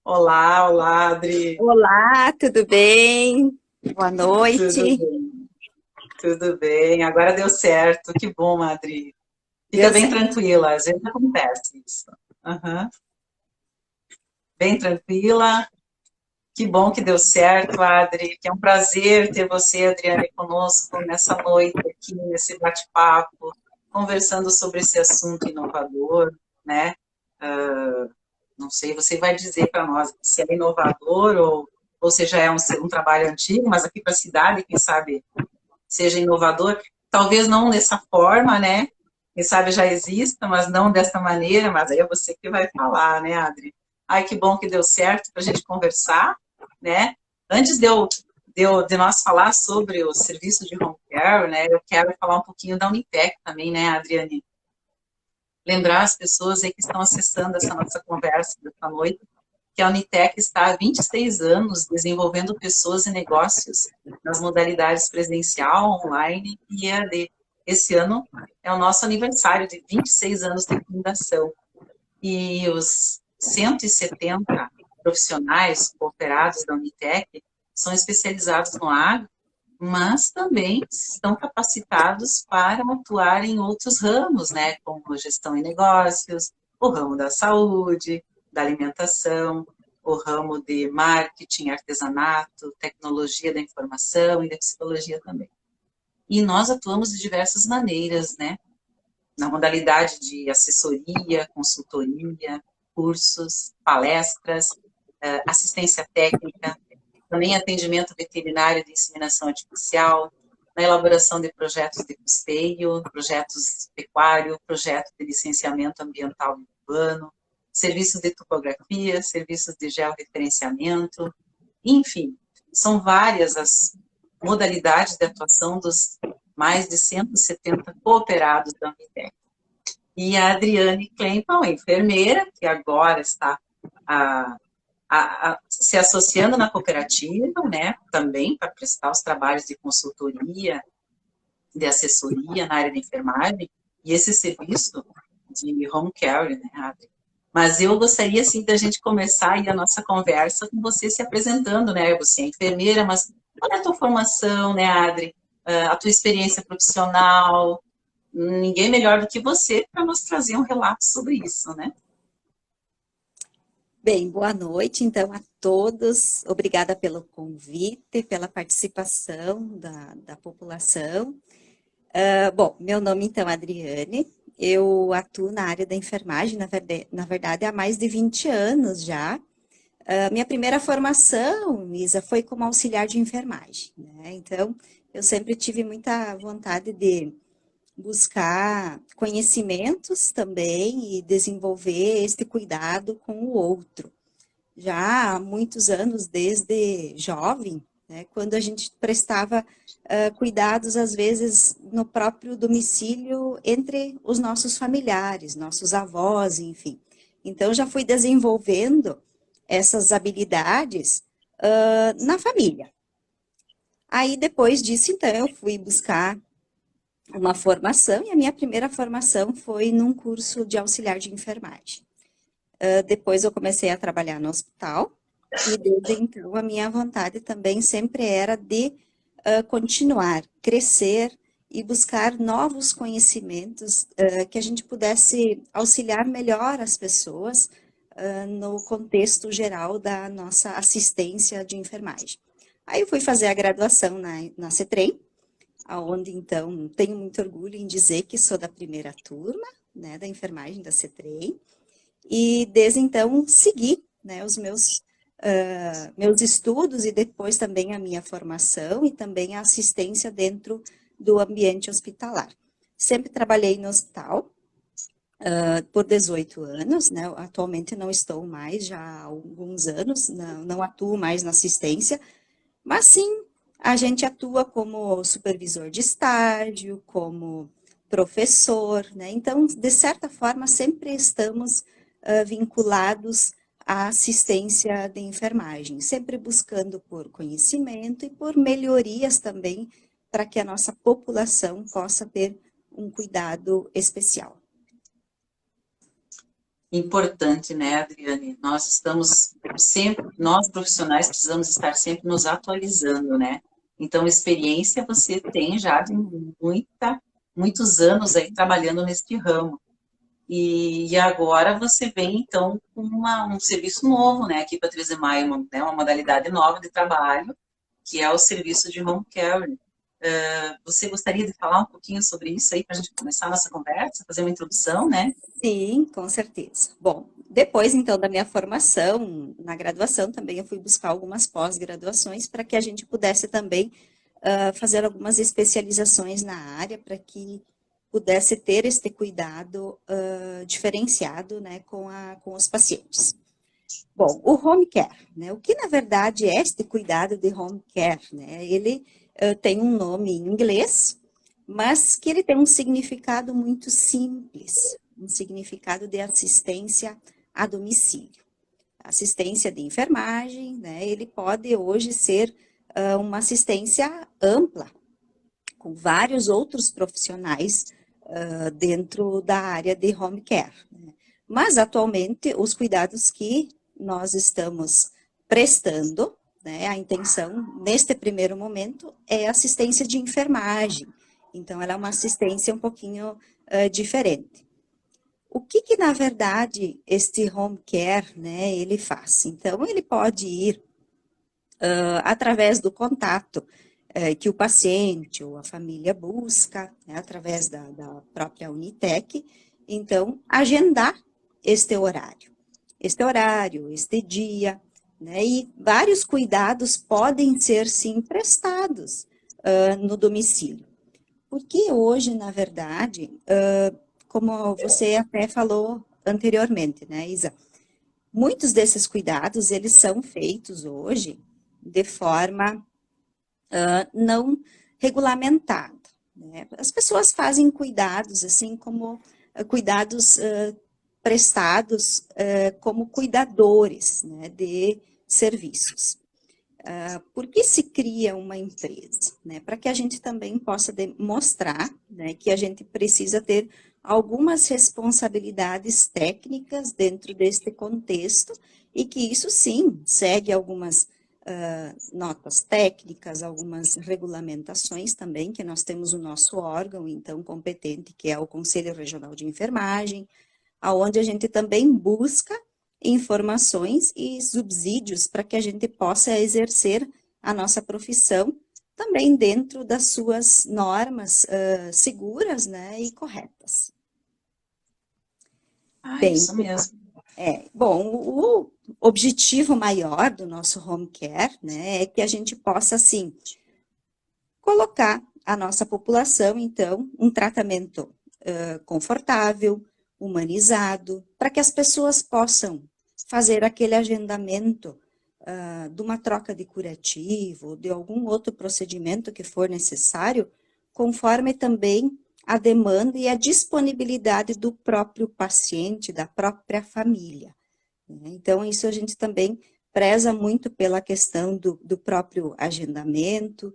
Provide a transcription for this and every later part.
Olá, olá, Adri. Olá, tudo bem? Boa Tudo noite. bem? Tudo bem. Agora deu certo. Que bom, Adri. Fica Deu bem certo. tranquila, às vezes acontece isso. Aham. Bem tranquila. Que bom que deu certo, Adri. Que é um prazer ter você, Adriane, conosco nessa noite aqui, nesse bate-papo, conversando sobre esse assunto inovador, né? Não sei, você vai dizer para nós se é inovador ou se já é um trabalho antigo, mas aqui para a cidade, quem sabe seja inovador, talvez não dessa forma, né? Quem sabe já exista, mas não dessa maneira, mas aí é você que vai falar, né, Adri? Ai, que bom que deu certo para a gente conversar, né? Antes de nós falar sobre o serviço de home care, né, eu quero falar um pouquinho da Unitec também, né, Adriane? Lembrar as pessoas aí que estão acessando essa nossa conversa dessa noite, que a Unitec está há 26 anos desenvolvendo pessoas e negócios nas modalidades presencial, online e EAD. Esse ano é o nosso aniversário de 26 anos de fundação. E os 170 profissionais cooperados da Unitec são especializados no agro, mas também estão capacitados para atuar em outros ramos, né, como gestão e negócios, o ramo da saúde, da alimentação, o ramo de marketing, artesanato, tecnologia da informação e da psicologia também. E nós atuamos de diversas maneiras, né, na modalidade de assessoria, consultoria, cursos, palestras, assistência técnica, também atendimento veterinário de inseminação artificial, na elaboração de projetos de custeio, projetos pecuário, projeto de licenciamento ambiental e urbano, serviços de topografia, serviços de georreferenciamento, enfim, são várias as modalidades de atuação dos mais de 170 cooperados da Unitec. E a Adriane Klempel, enfermeira, que agora está a, se associando na cooperativa, né, também para prestar os trabalhos de consultoria, de assessoria na área de enfermagem, e esse serviço de home care, né, Adri? Mas eu gostaria, assim, da gente começar aí a nossa conversa com você se apresentando, né, você é enfermeira, mas qual é a tua formação, né, Adri? A tua experiência profissional, ninguém melhor do que você para nos trazer um relato sobre isso, né? Bem, boa noite, então, a todos. Obrigada pelo convite, pela participação da população. Bom, meu nome, então, é Adriane. Eu atuo na área da enfermagem, na verdade, há mais de 20 anos já. Minha primeira formação, Isa, foi como auxiliar de enfermagem, né? Então, eu sempre tive muita vontade de buscar conhecimentos também e desenvolver este cuidado com o outro. Já há muitos anos, desde jovem, né, quando a gente prestava cuidados, às vezes, no próprio domicílio, entre os nossos familiares, nossos avós, enfim. Então, já fui desenvolvendo essas habilidades na família. Aí, depois disso, então, eu fui buscar uma formação, e a minha primeira formação foi num curso de auxiliar de enfermagem. Depois eu comecei a trabalhar no hospital, e desde então a minha vontade também sempre era de continuar, crescer e buscar novos conhecimentos que a gente pudesse auxiliar melhor as pessoas no contexto geral da nossa assistência de enfermagem. Aí eu fui fazer a graduação na CETREM, aonde então tenho muito orgulho em dizer que sou da primeira turma, né, da enfermagem da CETREM, e desde então segui, né, os meus estudos e depois também a minha formação e também a assistência dentro do ambiente hospitalar. Sempre trabalhei no hospital por 18 anos, né, atualmente não estou mais, já há alguns anos, não atuo mais na assistência, mas sim, a gente atua como supervisor de estágio, como professor, né? Então, de certa forma, sempre estamos vinculados à assistência de enfermagem, sempre buscando por conhecimento e por melhorias também para que a nossa população possa ter um cuidado especial. Importante, né, Adriane? Nós estamos sempre, nós profissionais precisamos estar sempre nos atualizando, né? Então, experiência você tem já de muitos anos aí trabalhando neste ramo. E agora você vem, então, com um serviço novo, né, aqui para 13 Maio, uma modalidade nova de trabalho, que é o serviço de home care. Você gostaria de falar um pouquinho sobre isso aí, para a gente começar a nossa conversa, fazer uma introdução, né? Sim, com certeza. Bom, depois então da minha formação, na graduação também eu fui buscar algumas pós-graduações para que a gente pudesse também fazer algumas especializações na área para que pudesse ter este cuidado diferenciado, né, com os pacientes. Bom, o home care, né, o que na verdade é este cuidado de home care, né, ele tem um nome em inglês, mas que ele tem um significado muito simples, um significado de assistência a domicílio. Assistência de enfermagem, né, ele pode hoje ser uma assistência ampla, com vários outros profissionais dentro da área de home care. Né? Mas, atualmente, os cuidados que nós estamos prestando, né, a intenção, neste primeiro momento, é assistência de enfermagem. Então, ela é uma assistência um pouquinho diferente. O que, na verdade, este home care, né, ele faz? Então, ele pode ir através do contato que o paciente ou a família busca, né, através da própria Unitec, então, agendar este horário, este dia, né, e vários cuidados podem ser, sim, prestados no domicílio. Porque hoje, na verdade, como você até falou anteriormente, né, Isa, muitos desses cuidados, eles são feitos hoje de forma não regulamentada. Né? As pessoas fazem cuidados, assim como cuidados prestados como cuidadores, né, de serviços. Por que se cria uma empresa? Né? Para que a gente também possa demonstrar, né, que a gente precisa ter algumas responsabilidades técnicas dentro deste contexto e que isso sim segue algumas notas técnicas, algumas regulamentações também, que nós temos o nosso órgão, então, competente, que é o Conselho Regional de Enfermagem, aonde a gente também busca informações e subsídios para que a gente possa exercer a nossa profissão também dentro das suas normas seguras, né, e corretas. Bem, Isso mesmo. Bom, o objetivo maior do nosso home care, né, é que a gente possa, assim, colocar a nossa população, então, um tratamento confortável, humanizado, para que as pessoas possam fazer aquele agendamento de uma troca de curativo, de algum outro procedimento que for necessário, conforme também a demanda e a disponibilidade do próprio paciente, da própria família. Então, isso a gente também preza muito pela questão do próprio agendamento,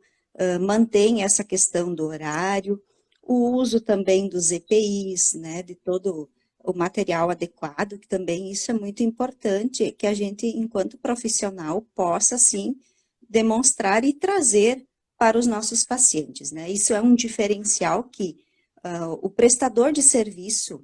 mantém essa questão do horário, o uso também dos EPIs, né, de todo o material adequado, que também isso é muito importante, que a gente, enquanto profissional, possa, sim, demonstrar e trazer para os nossos pacientes, né? Isso é um diferencial que o prestador de serviço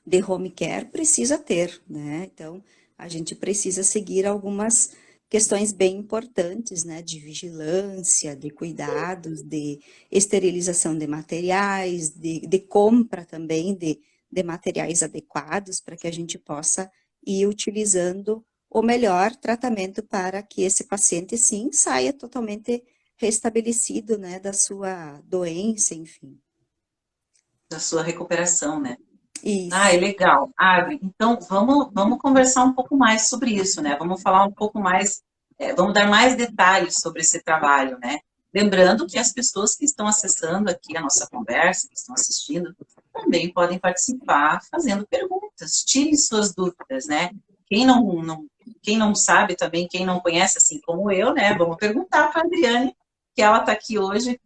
de home care precisa ter, né? Então, a gente precisa seguir algumas questões bem importantes, né? De vigilância, de cuidados, de esterilização de materiais, de compra também de materiais adequados para que a gente possa ir utilizando o melhor tratamento para que esse paciente, sim, saia totalmente restabelecido, né? Da sua doença, enfim. Da sua recuperação, né? Ah, Isso. é legal. Ah, então vamos conversar um pouco mais sobre isso, né? Vamos falar um pouco mais, vamos dar mais detalhes sobre esse trabalho, né? Lembrando que as pessoas que estão acessando aqui a nossa conversa, que estão assistindo, também podem participar fazendo perguntas, tirem suas dúvidas, né? Quem não sabe também, quem não conhece, assim como eu, né? Vamos perguntar para a Adriane, que ela está aqui hoje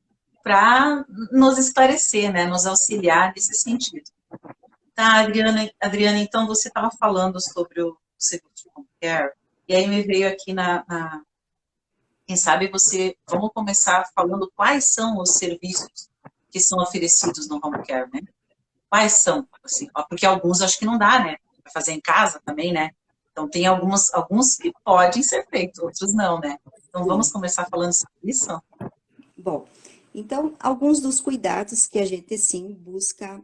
para nos esclarecer, né? Nos auxiliar nesse sentido. Tá, Adriana, então você estava falando sobre o serviço de home care, e aí me veio aqui quem sabe vamos começar falando quais são os serviços que são oferecidos no home care, né? Quais são, assim, ó, porque alguns acho que não dá, né? Para fazer em casa também, né? Então tem alguns que podem ser feitos, outros não, né? Então vamos Sim. começar falando sobre isso? Bom, então, alguns dos cuidados que a gente, sim, busca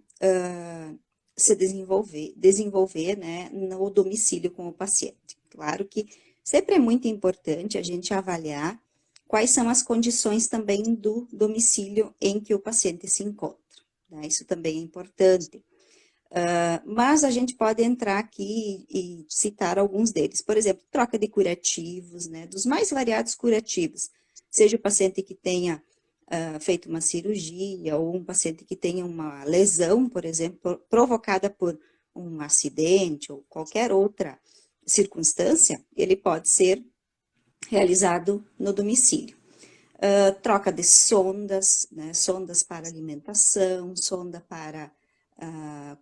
se desenvolver, né, no domicílio com o paciente. Claro que sempre é muito importante a gente avaliar quais são as condições também do domicílio em que o paciente se encontra, né? Isso também é importante. Mas a gente pode entrar aqui e citar alguns deles. Por exemplo, troca de curativos, né? Dos mais variados curativos. Seja o paciente que tenha feito uma cirurgia ou um paciente que tenha uma lesão, por exemplo, provocada por um acidente ou qualquer outra circunstância, ele pode ser realizado no domicílio. Troca de sondas, né? Sondas para alimentação, sonda para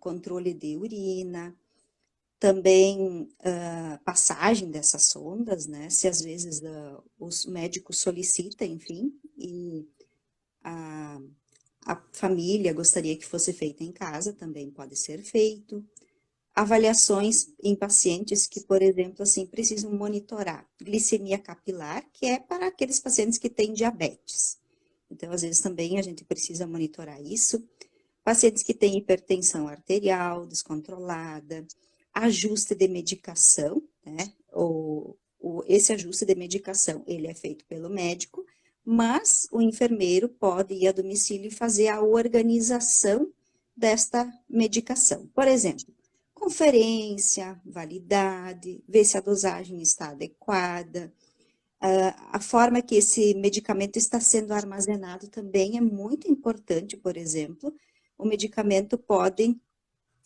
controle de urina, também passagem dessas sondas, né? Se às vezes os médicos solicitam, enfim, e a, a família gostaria que fosse feita em casa, também pode ser feito. Avaliações em pacientes que, por exemplo, assim, precisam monitorar glicemia capilar, que é para aqueles pacientes que têm diabetes. Então, às vezes também a gente precisa monitorar isso. Pacientes que têm hipertensão arterial descontrolada, ajuste de medicação, né? Esse ajuste de medicação, ele é feito pelo médico, mas o enfermeiro pode ir a domicílio e fazer a organização desta medicação. Por exemplo, conferência, validade, ver se a dosagem está adequada, a forma que esse medicamento está sendo armazenado também é muito importante, por exemplo, o medicamento pode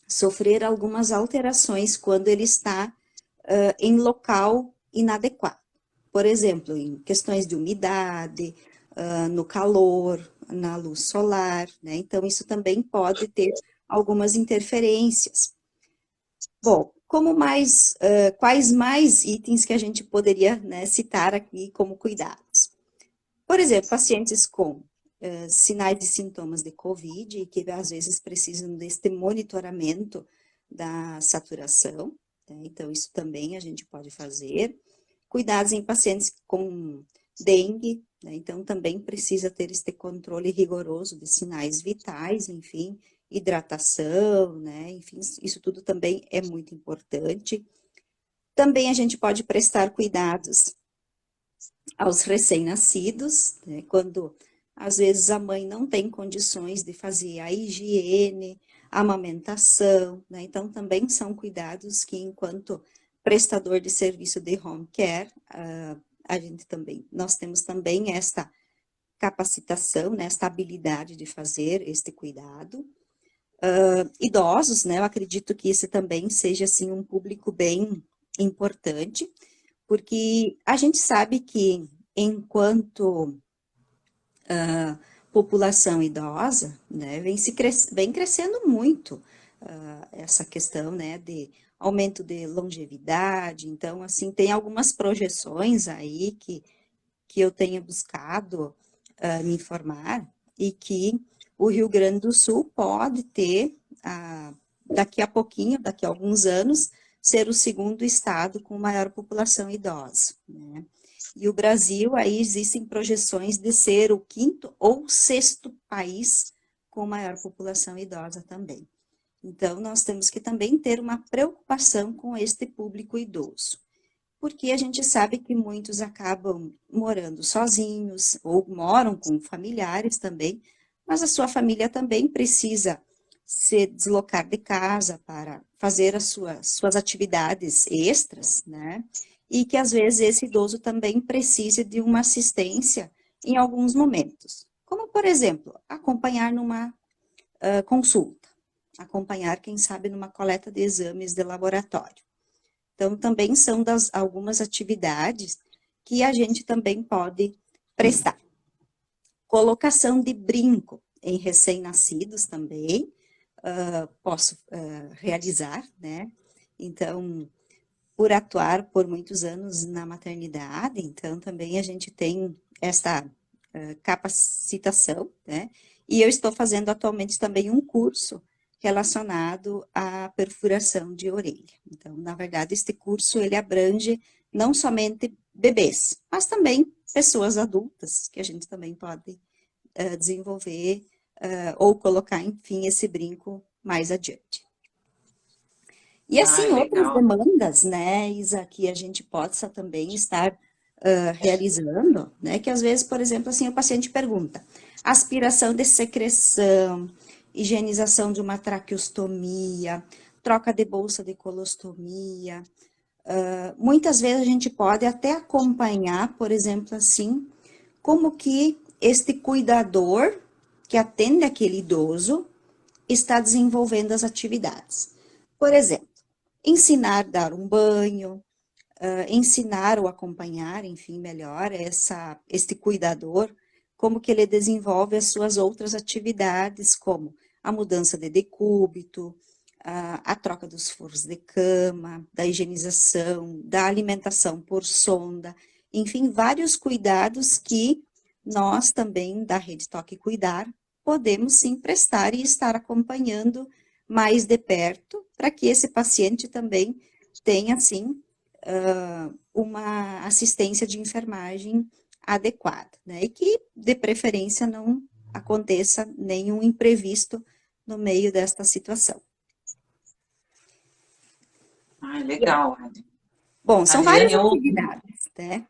sofrer algumas alterações quando ele está em local inadequado. Por exemplo, em questões de umidade, no calor, na luz solar, né? Então, isso também pode ter algumas interferências. Bom, quais mais itens que a gente poderia, né, citar aqui como cuidados? Por exemplo, pacientes com sinais e sintomas de COVID, que às vezes precisam deste monitoramento da saturação, né? Então, isso também a gente pode fazer. Cuidados em pacientes com dengue, né? Então, também precisa ter este controle rigoroso de sinais vitais, enfim, hidratação, né? Enfim, isso tudo também é muito importante. Também a gente pode prestar cuidados aos recém-nascidos, né, quando às vezes a mãe não tem condições de fazer a higiene, a amamentação, né, então também são cuidados que enquanto prestador de serviço de home care, nós temos também esta capacitação, né, esta habilidade de fazer este cuidado. Idosos, né, eu acredito que esse também seja, assim, um público bem importante, porque a gente sabe que enquanto população idosa, né, vem crescendo muito essa questão, né, de aumento de longevidade. Então, assim, tem algumas projeções aí que eu tenho buscado me informar e que o Rio Grande do Sul pode ter, daqui a pouquinho, daqui a alguns anos, ser o segundo estado com maior população idosa, né? E o Brasil, aí existem projeções de ser o quinto ou sexto país com maior população idosa também. Então, nós temos que também ter uma preocupação com este público idoso, porque a gente sabe que muitos acabam morando sozinhos ou moram com familiares também, mas a sua família também precisa se deslocar de casa para fazer as suas atividades extras, né? E que às vezes esse idoso também precise de uma assistência em alguns momentos. Como, por exemplo, acompanhar numa consulta, acompanhar, quem sabe, numa coleta de exames de laboratório. Então, também são algumas atividades que a gente também pode prestar. Colocação de brinco em recém-nascidos também, posso realizar, né? Então, por atuar por muitos anos na maternidade, então também a gente tem esta capacitação, né? E eu estou fazendo atualmente também um curso relacionado à perfuração de orelha. Então, na verdade, este curso ele abrange não somente bebês, mas também pessoas adultas, que a gente também pode desenvolver ou colocar, enfim, esse brinco mais adiante. E Ah, assim, outras legal. demandas, né, Isa, que a gente possa também estar realizando, né, que às vezes, por exemplo, assim, o paciente pergunta, aspiração de secreção, higienização de uma traqueostomia, troca de bolsa de colostomia, muitas vezes a gente pode até acompanhar, por exemplo, assim, como que este cuidador que atende aquele idoso está desenvolvendo as atividades. Por exemplo, ensinar a dar um banho, ensinar ou acompanhar, enfim, melhor, este cuidador, como que ele desenvolve as suas outras atividades, como a mudança de decúbito, a troca dos furos de cama, da higienização, da alimentação por sonda, enfim, vários cuidados que nós também, da Rede Toque Cuidar, podemos sim prestar e estar acompanhando mais de perto, para que esse paciente também tenha, assim, uma assistência de enfermagem adequada, né? E que, de preferência, não aconteça nenhum imprevisto no meio desta situação. Ah, legal, Adri. Bom, são várias Adriane, atividades, né?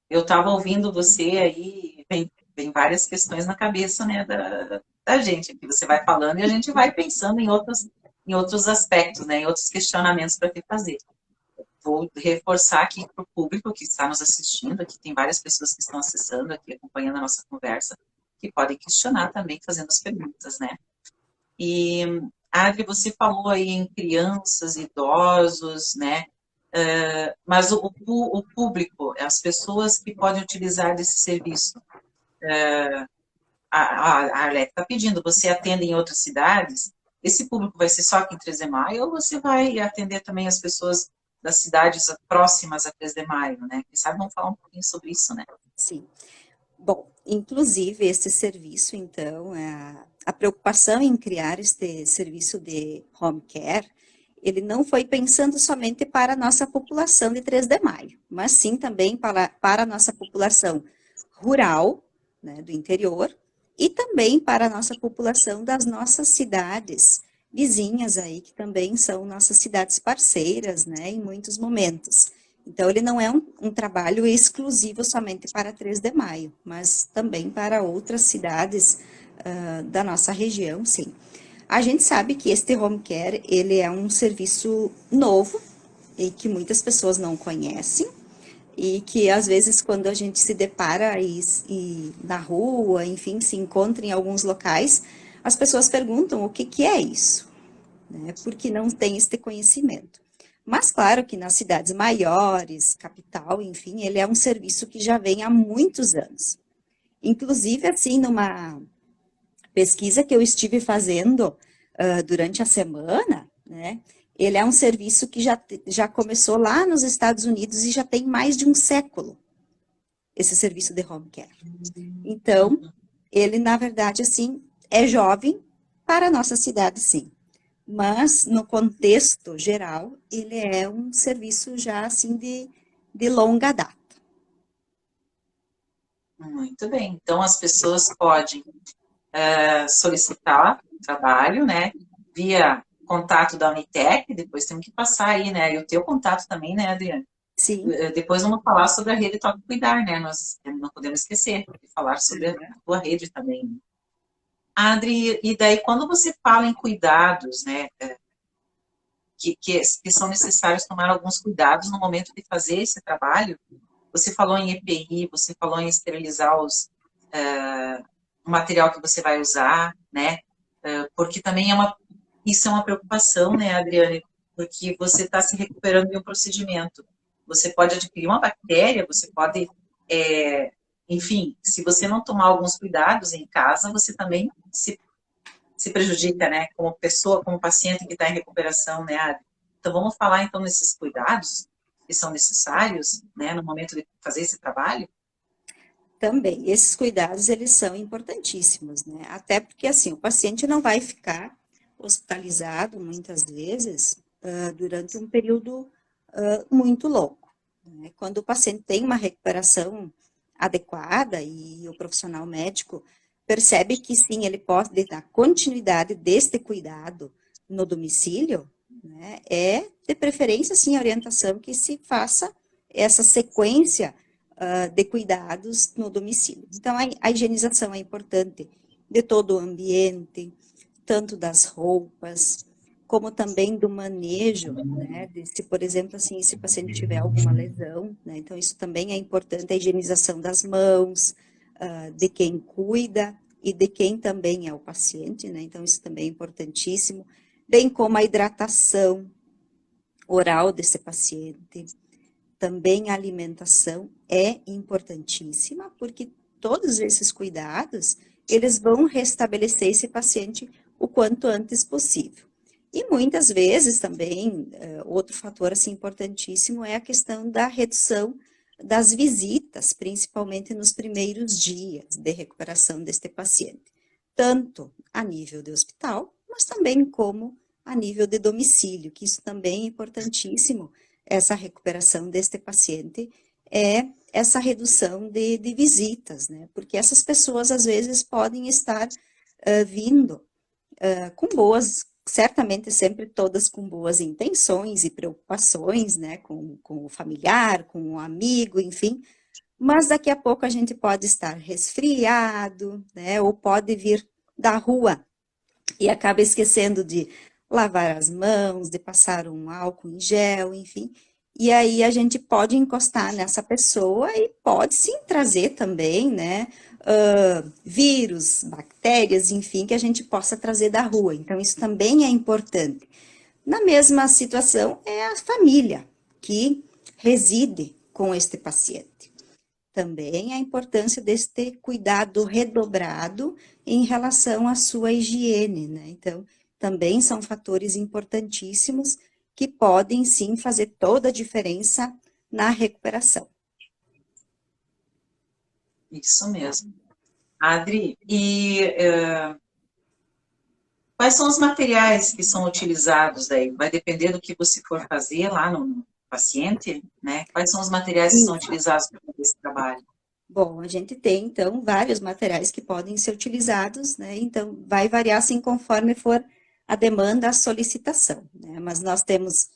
eu estava ouvindo você aí, vem várias questões na cabeça, né, da gente, que você vai falando e a gente vai pensando em outros aspectos, né, em outros questionamentos para te fazer. Vou reforçar aqui para o público que está nos assistindo, aqui tem várias pessoas que estão acessando aqui, acompanhando a nossa conversa, que podem questionar também, fazendo as perguntas, né. E, Adri, você falou aí em crianças, idosos, né, mas o público, as pessoas que podem utilizar desse serviço, a Arlete está pedindo, você atende em outras cidades? Esse público vai ser só aqui em 3 de Maio ou você vai atender também as pessoas das cidades próximas a 3 de Maio, né? Quem sabe vamos falar um pouquinho sobre isso, né? Sim. Bom, inclusive esse serviço, então, a preocupação em criar este serviço de home care, ele não foi pensando somente para a nossa população de 3 de maio, mas sim também para a nossa população rural, né, do interior, e também para a nossa população das nossas cidades vizinhas aí, que também são nossas cidades parceiras, né, em muitos momentos. Então, ele não é um trabalho exclusivo somente para 3 de maio, mas também para outras cidades da nossa região, sim. A gente sabe que este home care, ele é um serviço novo e que muitas pessoas não conhecem e que, às vezes, quando a gente se depara e na rua, enfim, se encontra em alguns locais, as pessoas perguntam o que é isso, né? Porque não tem este conhecimento. Mas, claro que nas cidades maiores, capital, enfim, ele é um serviço que já vem há muitos anos. Inclusive, assim, numa pesquisa que eu estive fazendo durante a semana, né, ele é um serviço que já começou lá nos Estados Unidos e já tem mais de um século, esse serviço de home care. Então, ele, na verdade, assim, é jovem para a nossa cidade, sim. Mas, no contexto geral, ele é um serviço já, assim, de longa data. Muito bem. Então, as pessoas podem solicitar trabalho, né, via contato da Unitec, depois temos que passar aí, né, e o teu contato também, né, Adriana? Sim, Depois vamos falar sobre a rede Toque Cuidar, né, nós não podemos esquecer de falar sobre a tua rede também, né? Adri, e daí quando você fala em cuidados, né, que são necessários tomar alguns cuidados no momento de fazer esse trabalho, você falou em EPI, você falou em esterilizar o material que você vai usar, né, porque também isso é uma preocupação, né, Adriane, porque você está se recuperando de um procedimento. Você pode adquirir uma bactéria, você pode, enfim, se você não tomar alguns cuidados em casa, você também se se prejudica, né, como pessoa, como paciente que está em recuperação, né, Adri? Então, vamos falar, então, nesses cuidados que são necessários, né, no momento de fazer esse trabalho? Também, esses cuidados, eles são importantíssimos, né? Até porque, assim, o paciente não vai ficar hospitalizado, muitas vezes, durante um período muito longo, né? Quando o paciente tem uma recuperação adequada e o profissional médico percebe que, sim, ele pode dar continuidade deste cuidado no domicílio, né? É, de preferência, sim, a orientação que se faça essa sequência de cuidados no domicílio. Então, a higienização é importante de todo o ambiente, tanto das roupas, como também do manejo, né? Se, por exemplo, assim, se o paciente tiver alguma lesão, né? Então, isso também é importante, a higienização das mãos, de quem cuida e de quem também é o paciente, né? Então, isso também é importantíssimo, bem como a hidratação oral desse paciente, também a alimentação é importantíssima, porque todos esses cuidados, eles vão restabelecer esse paciente o quanto antes possível. E muitas vezes também, outro fator assim importantíssimo é a questão da redução das visitas, principalmente nos primeiros dias de recuperação deste paciente, tanto a nível de hospital, mas também como a nível de domicílio, que isso também é importantíssimo, essa recuperação deste paciente, é essa redução de visitas, né? Porque essas pessoas, às vezes, podem estar vindo com boas, certamente sempre todas com boas intenções e preocupações, né? Com o familiar, com o amigo, enfim, mas daqui a pouco a gente pode estar resfriado, né? Ou pode vir da rua e acaba esquecendo de lavar as mãos, de passar um álcool em gel, enfim. E aí a gente pode encostar nessa pessoa e pode sim trazer também, né, vírus, bactérias, enfim, que a gente possa trazer da rua. Então, isso também é importante. Na mesma situação é a família que reside com este paciente. Também a importância deste cuidado redobrado em relação à sua higiene, né? Então, também são fatores importantíssimos que podem sim fazer toda a diferença na recuperação. Isso mesmo. Adri, e quais são os materiais que são utilizados daí? Vai depender do que você for fazer lá no paciente, né? Quais são os materiais que são utilizados para fazer esse trabalho? Bom, a gente tem, então, vários materiais que podem ser utilizados, né? Então, vai variar, assim, conforme for a demanda, a solicitação, né? Mas nós temos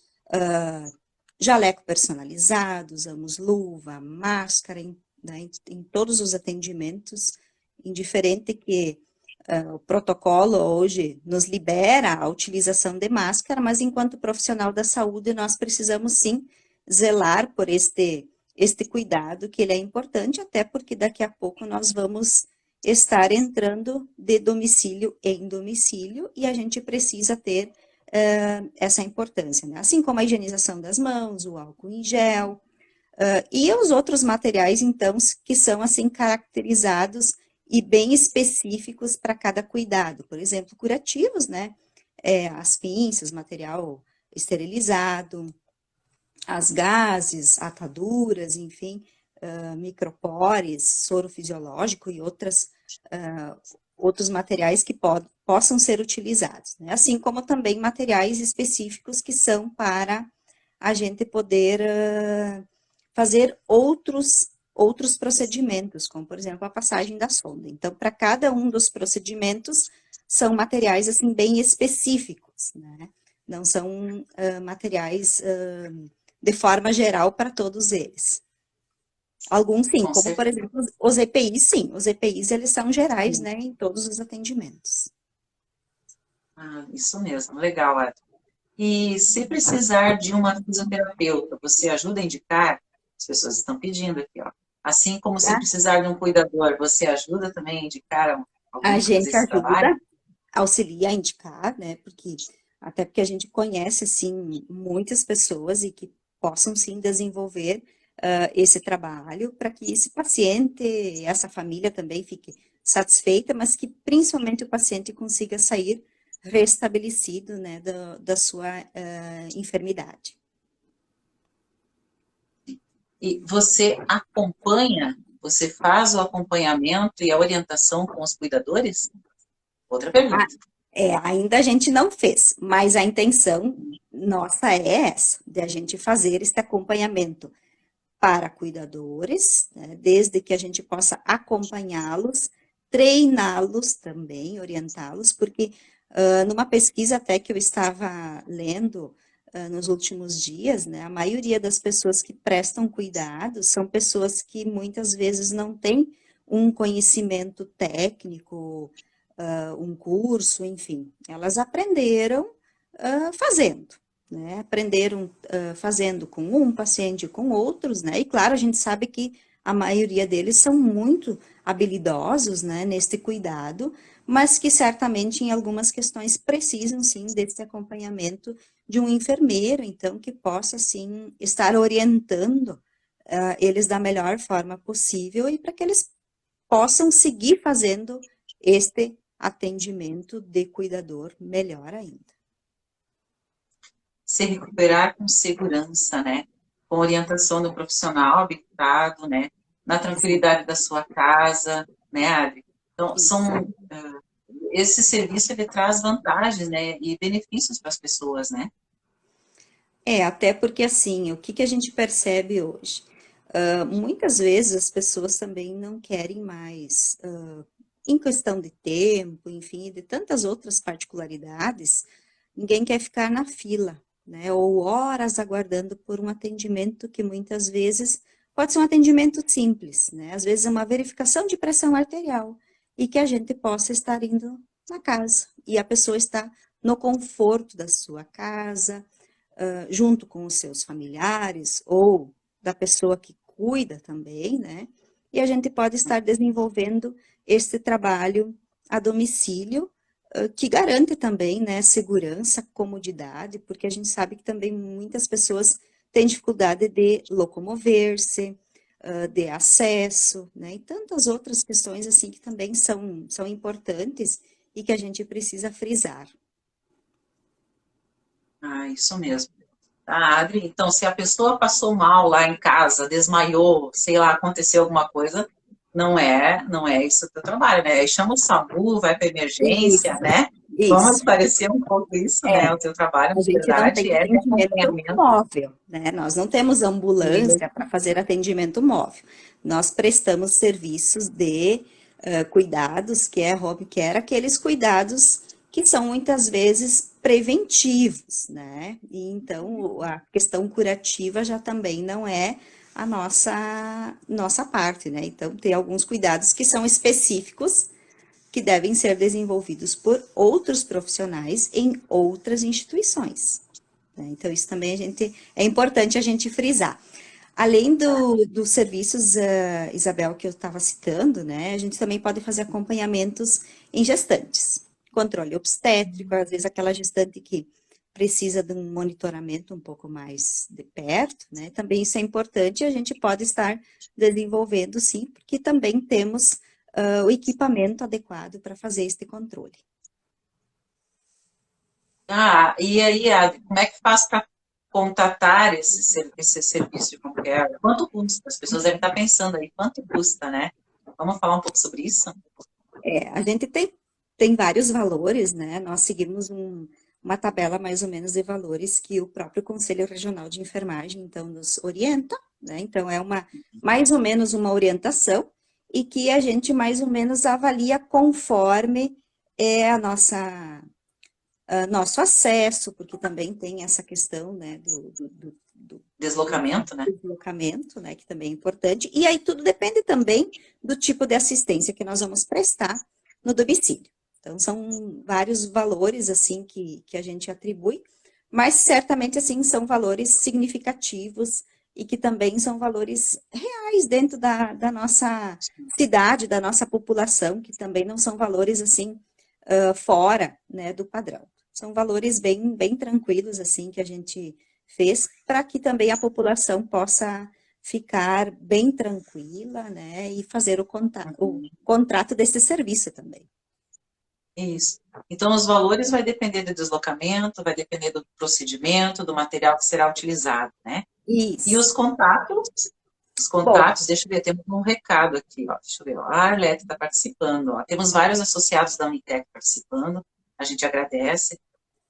jaleco personalizado, usamos luva, máscara, né, em todos os atendimentos, indiferente que o protocolo hoje nos libera a utilização de máscara, mas enquanto profissional da saúde, nós precisamos sim zelar por este cuidado, que ele é importante, até porque daqui a pouco nós vamos estar entrando de domicílio em domicílio e a gente precisa ter essa importância, né? Assim como a higienização das mãos, o álcool em gel, e os outros materiais, então, que são assim caracterizados e bem específicos para cada cuidado. Por exemplo, curativos, né? As pinças, material esterilizado, as gases, ataduras, enfim, micropores, soro fisiológico e outros materiais que possam ser utilizados, né? Assim como também materiais específicos que são para a gente poder fazer outros procedimentos, como, por exemplo, a passagem da sonda. Então, para cada um dos procedimentos, são materiais, assim, bem específicos, né? Não são materiais de forma geral para todos eles. Alguns sim, Com como por certeza. exemplo os EPIs, sim, os EPIs eles são gerais, né, em todos os atendimentos. Ah, isso mesmo, legal, Adri. E se precisar de uma fisioterapeuta, você ajuda a indicar? As pessoas estão pedindo aqui, ó. Assim como se Tá? precisar de um cuidador, você ajuda também a indicar A alguém para fazer gente esse trabalho? ajuda, auxilia a indicar, né, até porque a gente conhece, assim, muitas pessoas e que possam, sim, desenvolver esse trabalho para que esse paciente, essa família também fique satisfeita, mas que principalmente o paciente consiga sair restabelecido, né, da sua enfermidade. E você acompanha, você faz o acompanhamento e a orientação com os cuidadores? Outra Ah, pergunta. ainda a gente não fez, mas a intenção nossa é essa, de a gente fazer este acompanhamento para cuidadores, né, desde que a gente possa acompanhá-los, treiná-los também, orientá-los, porque numa pesquisa até que eu estava lendo nos últimos dias, né, a maioria das pessoas que prestam cuidados são pessoas que muitas vezes não têm um conhecimento técnico, um curso, enfim, elas aprenderam fazendo, né? Aprenderam fazendo com um paciente, com outros, né? E claro, a gente sabe que a maioria deles são muito habilidosos, né, neste cuidado, mas que certamente em algumas questões precisam, sim, desse acompanhamento de um enfermeiro, então, que possa, sim, estar orientando eles da melhor forma possível e para que eles possam seguir fazendo este atendimento de cuidador melhor ainda. Se recuperar com segurança, né? Com orientação do profissional habilitado, né? Na tranquilidade da sua casa, né, Adri? Então, esse serviço, ele traz vantagens, né? E benefícios para as pessoas, né? Até porque assim, o que a gente percebe hoje? Muitas vezes as pessoas também não querem mais, em questão de tempo, enfim, de tantas outras particularidades, ninguém quer ficar na fila, né? Ou horas aguardando por um atendimento que muitas vezes pode ser um atendimento simples, né? Às vezes é uma verificação de pressão arterial e que a gente possa estar indo na casa e a pessoa está no conforto da sua casa, junto com os seus familiares ou da pessoa que cuida também, né? E a gente pode estar desenvolvendo esse trabalho a domicílio, que garante também, né, segurança, comodidade, porque a gente sabe que também muitas pessoas têm dificuldade de locomover-se, de acesso, né, e tantas outras questões, assim, que também são importantes e que a gente precisa frisar. Ah, isso mesmo. Ah, Adri, então, se a pessoa passou mal lá em casa, desmaiou, sei lá, aconteceu alguma coisa, não é isso o teu trabalho, né? Aí chama o SAMU, vai para emergência, Isso, né? Vamos isso. esclarecer um pouco isso, É, né? O teu trabalho, a na gente não verdade, tem é de atendimento acompanhamento. móvel, né? Nós não temos ambulância para fazer atendimento móvel. Nós prestamos serviços de cuidados, que é home care, aqueles cuidados que são muitas vezes preventivos, né? E então a questão curativa já também não é a nossa parte, né? Então tem alguns cuidados que são específicos que devem ser desenvolvidos por outros profissionais em outras instituições, né? Então, isso também é importante a gente frisar. Além dos serviços, Isabel, que eu estava citando, né, a gente também pode fazer acompanhamentos em gestantes, controle obstétrico, às vezes aquela gestante que precisa de um monitoramento um pouco mais de perto, né, também isso é importante e a gente pode estar desenvolvendo, sim, porque também temos o equipamento adequado para fazer este controle. Ah, e aí, Adri, como é que faz para contatar esse serviço de home care? Quanto custa? As pessoas devem estar pensando aí, quanto custa, né? Vamos falar um pouco sobre isso? A gente tem vários valores, né? Nós seguimos uma tabela mais ou menos de valores que o próprio Conselho Regional de Enfermagem, então, nos orienta, né? Então, é mais ou menos uma orientação e que a gente mais ou menos avalia conforme a nosso acesso, porque também tem essa questão, né, do Deslocamento, né? deslocamento, né, que também é importante, e aí tudo depende também do tipo de assistência que nós vamos prestar no domicílio. Então, são vários valores, assim, que a gente atribui, mas certamente, assim, são valores significativos e que também são valores reais dentro da nossa cidade, da nossa população, que também não são valores, assim, fora, né, do padrão. São valores bem tranquilos, assim, que a gente fez para que também a população possa ficar bem tranquila, né, e fazer o contrato desse serviço também. Isso. Então, os valores vai depender do deslocamento, vai depender do procedimento, do material que será utilizado, né? E Isso. os Bom, contatos, deixa eu ver, temos um recado aqui, ó, deixa eu ver, ó, a Arlete está participando, ó, temos vários associados da Unitec participando, a gente agradece,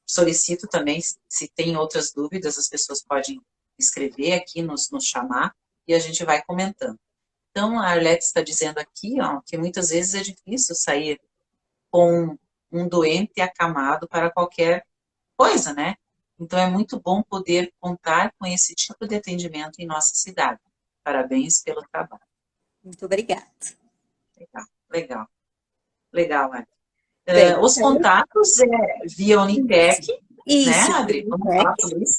solicito também, se tem outras dúvidas, as pessoas podem escrever aqui, nos chamar, e a gente vai comentando. Então, a Arlete está dizendo aqui, ó, que muitas vezes é difícil sair com um doente acamado para qualquer coisa, né? Então, é muito bom poder contar com esse tipo de atendimento em nossa cidade. Parabéns pelo trabalho. muito obrigada. Legal, legal, legal, Adri. Bem, Os então, contatos é via Unitec, né, isso, Adri? Vamos falar sobre isso?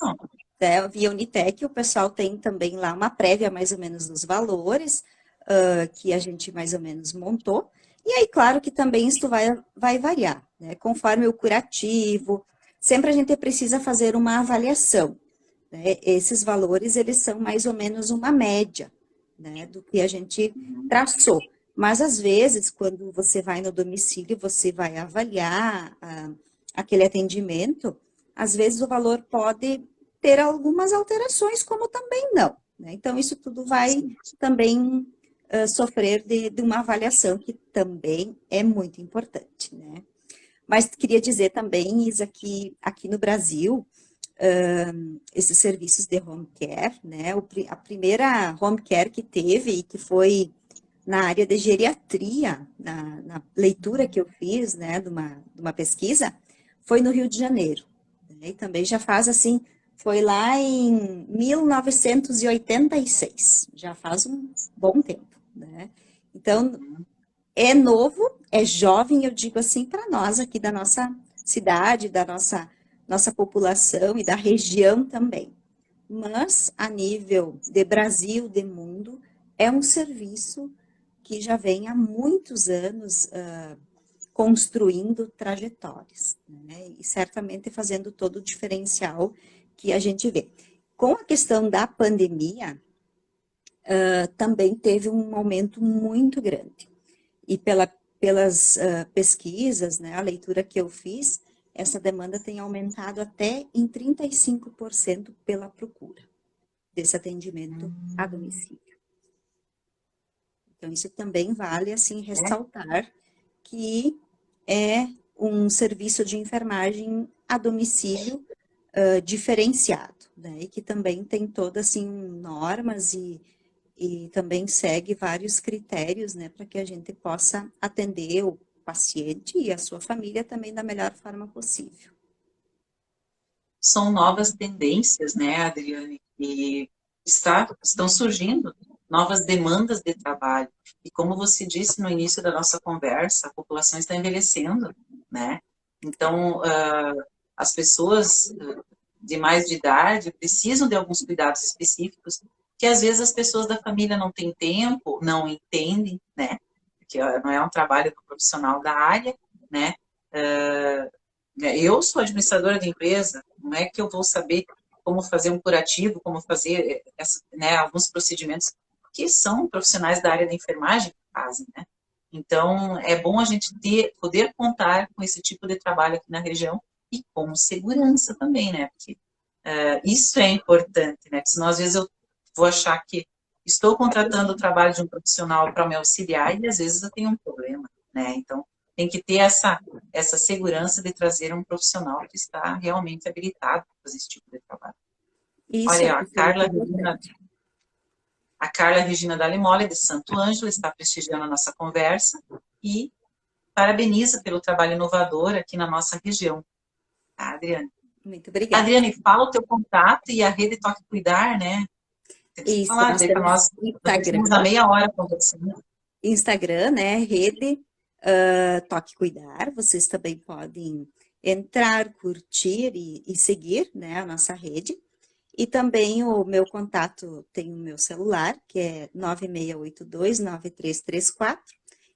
via Unitec, o pessoal tem também lá uma prévia mais ou menos dos valores, que a gente mais ou menos montou. E aí, claro que também isso vai variar, né? Conforme o curativo, sempre a gente precisa fazer uma avaliação, né? Esses valores, eles são mais ou menos uma média, né, do que a gente traçou. Mas, às vezes, quando você vai no domicílio, você vai avaliar aquele atendimento, às vezes o valor pode ter algumas alterações, como também não, né? Então, isso tudo vai também sofrer de uma avaliação que também é muito importante, né? Mas queria dizer também, Isa, que aqui no Brasil, esses serviços de home care, né? A primeira home care que teve e que foi na área de geriatria, na leitura que eu fiz, né, de uma pesquisa, foi no Rio de Janeiro. Né? E também já faz assim, foi lá em 1986, já faz um bom tempo, né? Então, é novo, é jovem, eu digo assim, para nós aqui da nossa cidade, da nossa população e da região também. Mas, a nível de Brasil, de mundo, é um serviço que já vem há muitos anos construindo trajetórias, né? E certamente fazendo todo o diferencial que a gente vê. Com a questão da pandemia, também teve um aumento muito grande. E pelas pesquisas, né, a leitura que eu fiz, essa demanda tem aumentado até em 35% pela procura desse atendimento a domicílio. Então, isso também vale, assim, ressaltar que é um serviço de enfermagem a domicílio diferenciado, né? E que também tem todas, assim, normas e também segue vários critérios, né, para que a gente possa atender o paciente e a sua família também da melhor forma possível. São novas tendências, né, Adriane? E estão surgindo novas demandas de trabalho. E como você disse no início da nossa conversa, a população está envelhecendo, né? Então, as pessoas de mais de idade precisam de alguns cuidados específicos que às vezes as pessoas da família não têm tempo, não entendem, né? Porque não é um trabalho do profissional da área, né? Eu sou administradora de empresa, não é que eu vou saber como fazer um curativo, como fazer né, alguns procedimentos que são profissionais da área da enfermagem que fazem, né? Então, é bom a gente poder contar com esse tipo de trabalho aqui na região e com segurança também, né? Porque isso é importante, né? Porque senão, às vezes, eu vou achar que estou contratando o trabalho de um profissional para me auxiliar e, às vezes, eu tenho um problema, né? Então, tem que ter essa segurança de trazer um profissional que está realmente habilitado para fazer esse tipo de trabalho. Isso, Olha, isso é muito importante. A Carla Regina Dalimole, de Santo Ângelo, está prestigiando a nossa conversa e parabeniza pelo trabalho inovador aqui na nossa região. Tá, Adriane? Muito obrigada. Adriane, fala o teu contato e a Rede Toque Cuidar, né? Tem que Isso, falar nós daí para temos nós. Nós estamos há meia hora conversando. Instagram, né, rede Toque Cuidar, vocês também podem entrar, curtir e seguir, né, a nossa rede. E também o meu contato tem o meu celular, que é 96829334,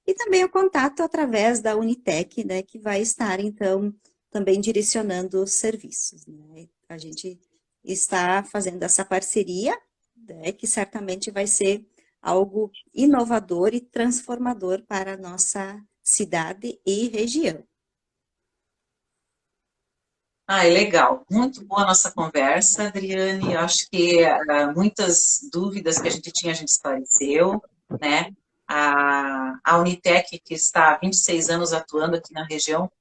e também o contato através da Unitec, né, que vai estar, então, também direcionando os serviços, né? A gente está fazendo essa parceria né, que certamente vai ser algo inovador e transformador para a nossa cidade e região. Ah, é legal. Muito boa a nossa conversa, Adriane. Eu acho que muitas dúvidas que a gente tinha, a gente esclareceu, né? A Unitec, que está há 26 anos atuando aqui na região,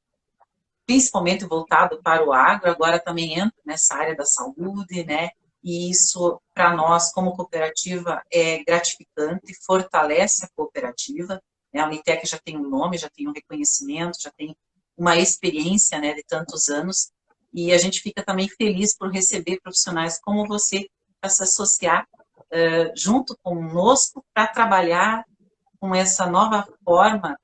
principalmente voltado para o agro, agora também entra nessa área da saúde, né? E isso, para nós, como cooperativa, é gratificante, fortalece a cooperativa, né? A Unitec já tem um nome, já tem um reconhecimento, já tem uma experiência, né, de tantos anos, e a gente fica também feliz por receber profissionais como você para se associar junto conosco para trabalhar com essa nova forma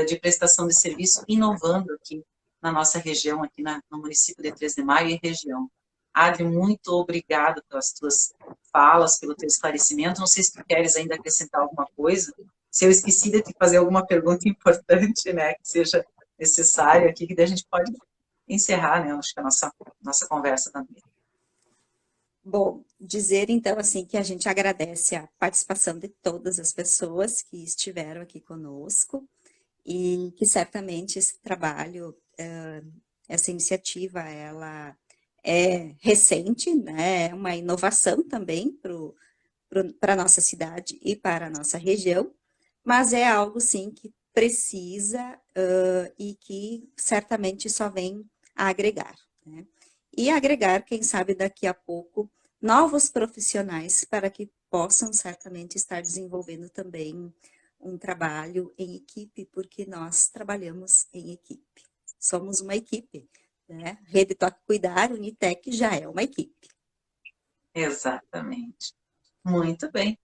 de prestação de serviço, inovando aqui na nossa região, aqui no município de 3 de Maio e região. Adri, muito obrigado pelas tuas falas, pelo teu esclarecimento. Não sei se tu queres ainda acrescentar alguma coisa. Se eu esqueci de te fazer alguma pergunta importante, né, que seja necessária aqui, que daí a gente pode encerrar, né, acho que a nossa conversa também. Bom, dizer então assim que a gente agradece a participação de todas as pessoas que estiveram aqui conosco e que certamente esse trabalho, essa iniciativa, ela é recente, né? É uma inovação também para a nossa cidade e para a nossa região, mas é algo sim que precisa e que certamente só vem a agregar, né? E agregar, quem sabe daqui a pouco, novos profissionais para que possam certamente estar desenvolvendo também um trabalho em equipe, porque nós trabalhamos em equipe. Somos uma equipe, né? Rede Toque Cuidar, Unitec já é uma equipe. Exatamente. Muito bem.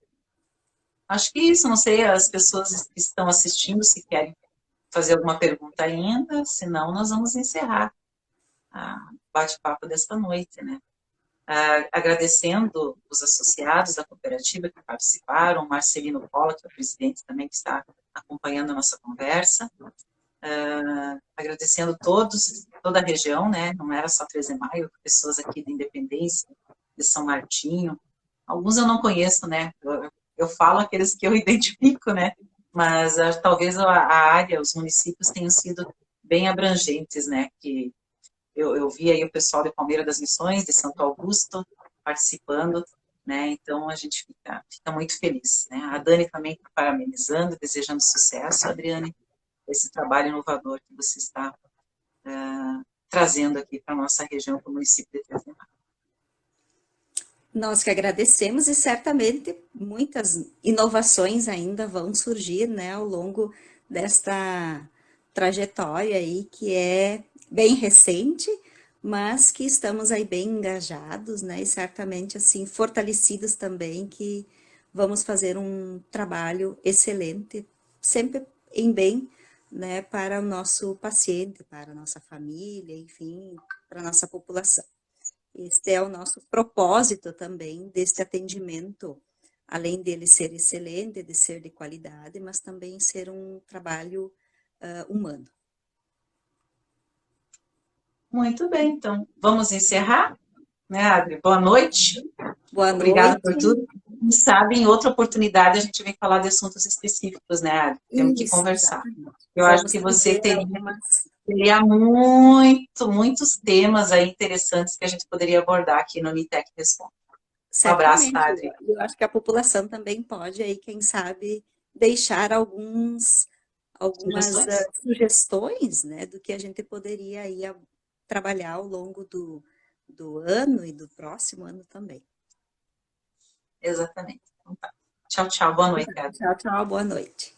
Acho que isso, não sei, as pessoas que estão assistindo, se querem fazer alguma pergunta ainda, senão nós vamos encerrar o bate-papo desta noite, né? Agradecendo os associados da cooperativa que participaram, Marcelino Pola, que é o presidente também, que está acompanhando a nossa conversa, agradecendo toda a região, né? Não era só 13 de Maio, pessoas aqui da Independência, de São Martinho, alguns eu não conheço, né? Eu falo aqueles que eu identifico, né? Mas talvez a área, os municípios tenham sido bem abrangentes, né? Que eu vi aí o pessoal de Palmeira das Missões, de Santo Augusto, participando, né? Então a gente fica muito feliz, né? A Dani também parabenizando, desejando sucesso, Adriane, esse trabalho inovador que você está trazendo aqui para a nossa região, para o município de Três de Maio. Nós que agradecemos e certamente muitas inovações ainda vão surgir, né, ao longo desta trajetória aí que é bem recente, mas que estamos aí bem engajados, né, e certamente assim fortalecidos também que vamos fazer um trabalho excelente, sempre em bem, né, para o nosso paciente, para a nossa família, enfim, para a nossa população. Este é o nosso propósito também deste atendimento, além dele ser excelente, de ser de qualidade, mas também ser um trabalho humano. Muito bem, então vamos encerrar, né, Adri? Boa noite. Boa Obrigada noite. por tudo. Quem sabe, em outra oportunidade, a gente vem falar de assuntos específicos, né, Adri? Temos que Isso, conversar. exatamente. Eu acho Vamos que você trazer teria algumas. muitos temas aí interessantes que a gente poderia abordar aqui no Unitec Responde. Um abraço, Certamente. Adri. Eu acho que a população também pode aí, quem sabe, deixar algumas Sugestões? sugestões, né, do que a gente poderia aí trabalhar ao longo do ano e do próximo ano também. Exatamente. Então, tá. Tchau, tchau. Boa noite, Adri. Tchau, tchau, boa noite.